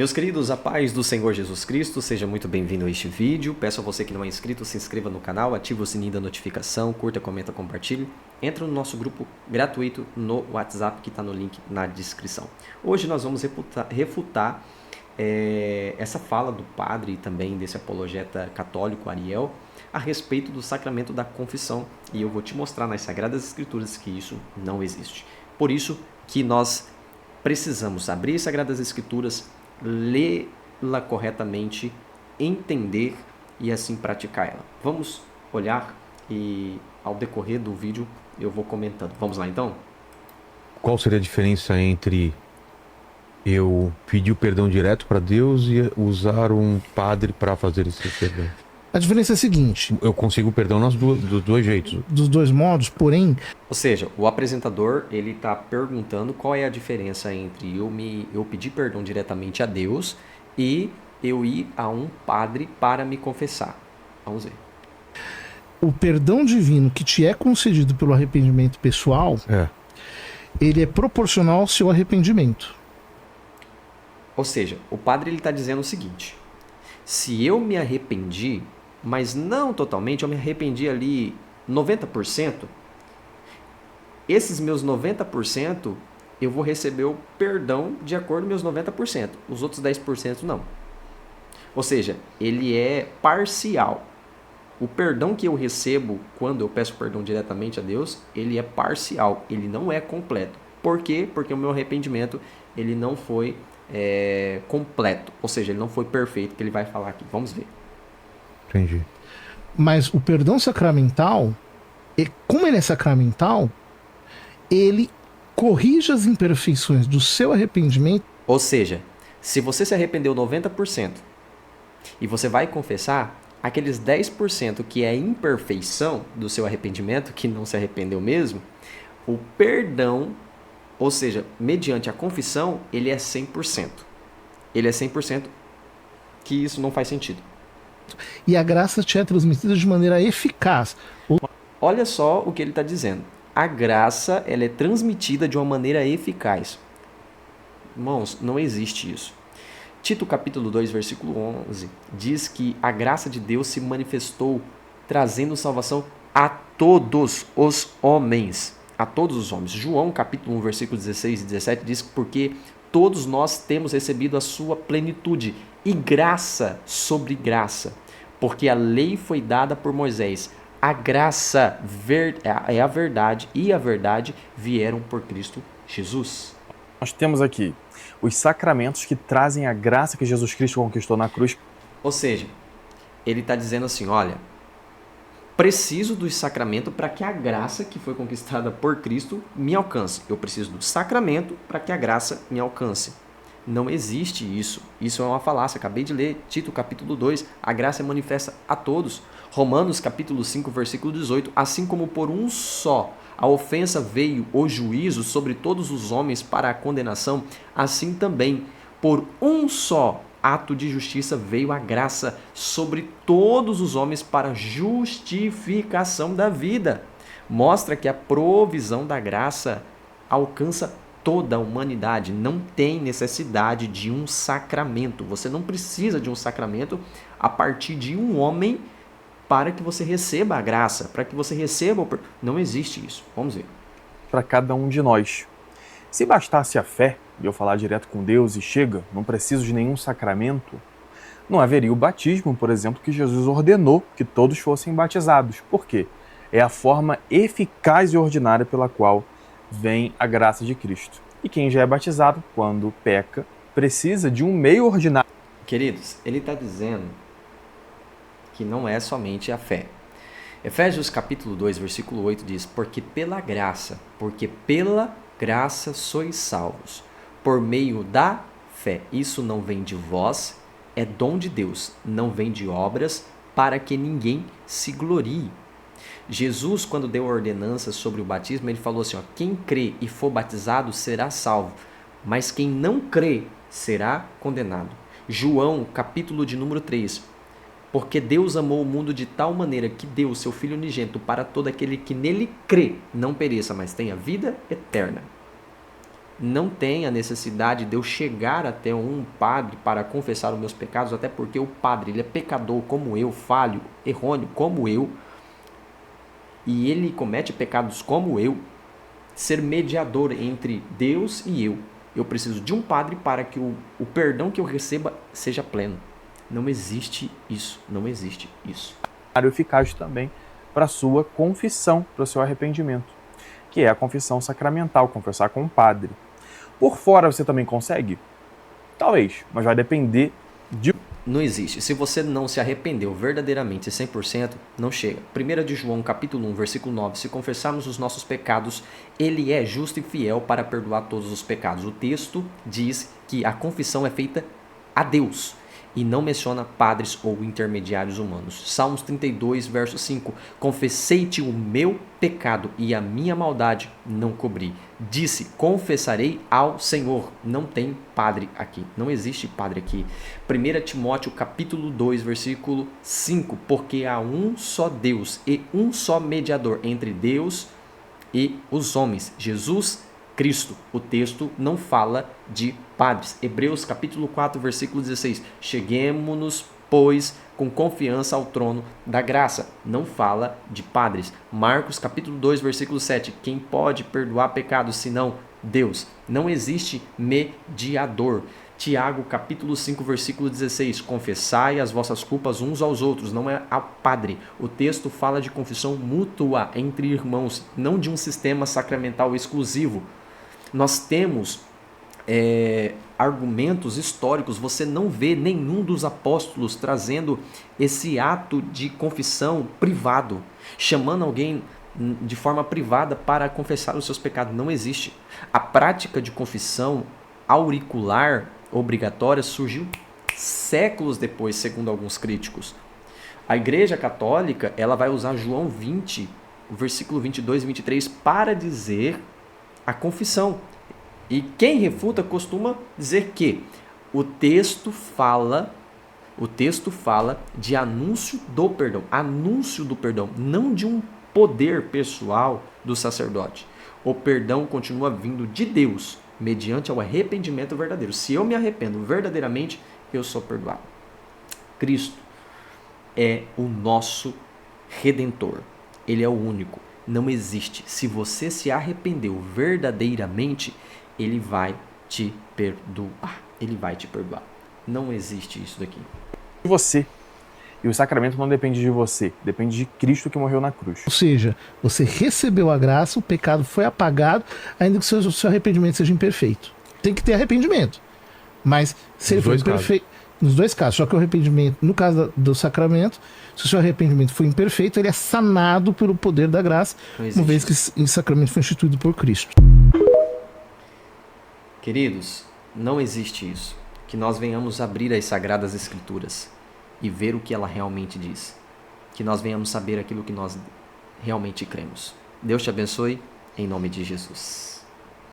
Meus queridos, a paz do Senhor Jesus Cristo, seja muito bem-vindo a este vídeo. Peço a você que não é inscrito, se inscreva no canal, ative o sininho da notificação, curta, comenta, compartilhe. Entra no nosso grupo gratuito no WhatsApp, que está no link na descrição. Hoje nós vamos refutar essa fala do padre e também desse apologeta católico, Ariel, a respeito do sacramento da confissão. E eu vou te mostrar nas Sagradas Escrituras que isso não existe. Por isso que nós precisamos abrir as Sagradas Escrituras, lê-la corretamente, entender e assim praticar ela. Vamos olhar e ao decorrer do vídeo eu vou comentando. Vamos lá então? Qual seria a diferença entre eu pedir o perdão direto para Deus e usar um padre para fazer esse perdão? A diferença é a seguinte: Eu consigo perdão dos dois jeitos. dos dois modos, porém, Ou seja, o apresentador ele está perguntando qual é a diferença entre eu pedir perdão diretamente a Deus e eu ir a um padre para me confessar. Vamos ver. o perdão divino que te é concedido pelo arrependimento pessoal, ele é proporcional ao seu arrependimento. Ou seja, o padre está dizendo o seguinte: se eu me arrependi, mas não totalmente, eu me arrependi ali 90%, esses meus 90% eu vou receber o perdão de acordo com meus 90%, os outros 10% não. Ou seja, ele é parcial. O perdão que eu recebo quando eu peço perdão diretamente a Deus, ele é parcial, ele não é completo. Por quê? Porque o meu arrependimento ele não foi completo, ou seja, ele não foi perfeito, que ele vai falar aqui. Vamos ver. Entendi. Mas o perdão sacramental, como ele é sacramental, ele corrige as imperfeições do seu arrependimento. Ou seja, se você se arrependeu 90% e você vai confessar, aqueles 10% que é imperfeição do seu arrependimento, que não se arrependeu mesmo, o perdão, ou seja, mediante a confissão, ele é 100%. Ele é 100% que isso não faz sentido. E a graça te é transmitida de maneira eficaz. Olha só o que ele está dizendo. A graça ela é transmitida de uma maneira eficaz. Irmãos, não existe isso. Tito capítulo 2, versículo 11, diz que a graça de Deus se manifestou trazendo salvação a todos os homens. A todos os homens. João capítulo 1, versículo 16 e 17 diz que porque todos nós temos recebido a sua plenitude e graça sobre graça. Porque a lei foi dada por Moisés. A graça é a verdade e a verdade vieram por Cristo Jesus. Nós temos aqui os sacramentos que trazem a graça que Jesus Cristo conquistou na cruz. Ou seja, ele está dizendo assim, olha, preciso do sacramento para que a graça que foi conquistada por Cristo me alcance. Eu preciso do sacramento para que a graça me alcance. Não existe isso. Isso é uma falácia. Acabei de ler Tito capítulo 2. A graça é manifesta a todos. Romanos capítulo 5, versículo 18. Assim como por um só a ofensa veio o juízo sobre todos os homens para a condenação, assim também por um só ato de justiça veio a graça sobre todos os homens para justificação da vida. Mostra que a provisão da graça alcança toda a humanidade. Não tem necessidade de um sacramento. Você não precisa de um sacramento a partir de um homem para que você receba a graça, para que você receba... Não existe isso. Vamos ver. Para cada um de nós. Se bastasse a fé, e eu falar direto com Deus e chega, não preciso de nenhum sacramento, não haveria o batismo, por exemplo, que Jesus ordenou que todos fossem batizados. Por quê? É a forma eficaz e ordinária pela qual vem a graça de Cristo. E quem já é batizado, quando peca, precisa de um meio ordinário. Queridos, ele está dizendo que não é somente a fé. Efésios capítulo 2, versículo 8 diz, porque pela graça sois salvos, por meio da fé. Isso não vem de vós, é dom de Deus, não vem de obras, para que ninguém se glorie. Jesus, quando deu a ordenança sobre o batismo, ele falou assim, ó, quem crê e for batizado será salvo, mas quem não crê será condenado. João, capítulo de número 3, porque Deus amou o mundo de tal maneira que deu o seu Filho unigênito para todo aquele que nele crê, não pereça, mas tenha vida eterna. não tem a necessidade de eu chegar até um padre para confessar os meus pecados, até porque o padre ele é pecador como eu, falho, errôneo como eu, e ele comete pecados como eu, ser mediador entre Deus e eu. Eu preciso de um padre para que o perdão que eu receba seja pleno. Não existe isso, não existe isso. Eficaz também para a sua confissão, para o seu arrependimento, que é a confissão sacramental, confessar com o padre. Por fora você também consegue? Talvez, mas vai depender de... Não existe. Se você não se arrependeu verdadeiramente 100%, não chega. 1 de João, capítulo 1, versículo 9. Se confessarmos os nossos pecados, ele é justo e fiel para perdoar todos os pecados. O texto diz que a confissão é feita a Deus e não menciona padres ou intermediários humanos. Salmos 32, verso 5. Confessei-te o meu pecado e a minha maldade não cobri. Disse, confessarei ao Senhor. Não tem padre aqui. Não existe padre aqui. 1 Timóteo, capítulo 2, versículo 5. Porque há um só Deus e um só mediador entre Deus e os homens, Jesus Cristo. O texto não fala de padres. Hebreus capítulo 4, versículo 16. Cheguemo-nos, pois, com confiança ao trono da graça. Não fala de padres. Marcos capítulo 2, versículo 7. Quem pode perdoar pecados senão Deus? Não existe mediador. Tiago capítulo 5, versículo 16. Confessai as vossas culpas uns aos outros, não é ao padre. O texto fala de confissão mútua entre irmãos, não de um sistema sacramental exclusivo. Nós temos argumentos históricos, você não vê nenhum dos apóstolos trazendo esse ato de confissão privado, chamando alguém de forma privada para confessar os seus pecados. Não existe. A prática de confissão auricular obrigatória surgiu séculos depois, segundo alguns críticos. A Igreja Católica ela vai usar João 20, versículo 22 e 23 para dizer a confissão. E quem refuta costuma dizer que o texto fala de anúncio do perdão, não de um poder pessoal do sacerdote. O perdão continua vindo de Deus, mediante o arrependimento verdadeiro. Se eu me arrependo verdadeiramente, eu sou perdoado. Cristo é o nosso Redentor. Ele é o único. Não existe. Se você se arrependeu verdadeiramente, ele vai te perdoar. Ele vai te perdoar. Não existe isso daqui. Você. E o sacramento não depende de você. Depende de Cristo que morreu na cruz. Ou seja, você recebeu a graça, o pecado foi apagado, ainda que o seu arrependimento seja imperfeito. Tem que ter arrependimento. Mas se ele for perfeito... Nos dois casos. Só que o arrependimento, no caso do sacramento, se o seu arrependimento for imperfeito, ele é sanado pelo poder da graça, uma vez que esse sacramento foi instituído por Cristo. Queridos, não existe isso. Que nós venhamos abrir as Sagradas Escrituras e ver o que ela realmente diz. Que nós venhamos saber aquilo que nós realmente cremos. Deus te abençoe, em nome de Jesus.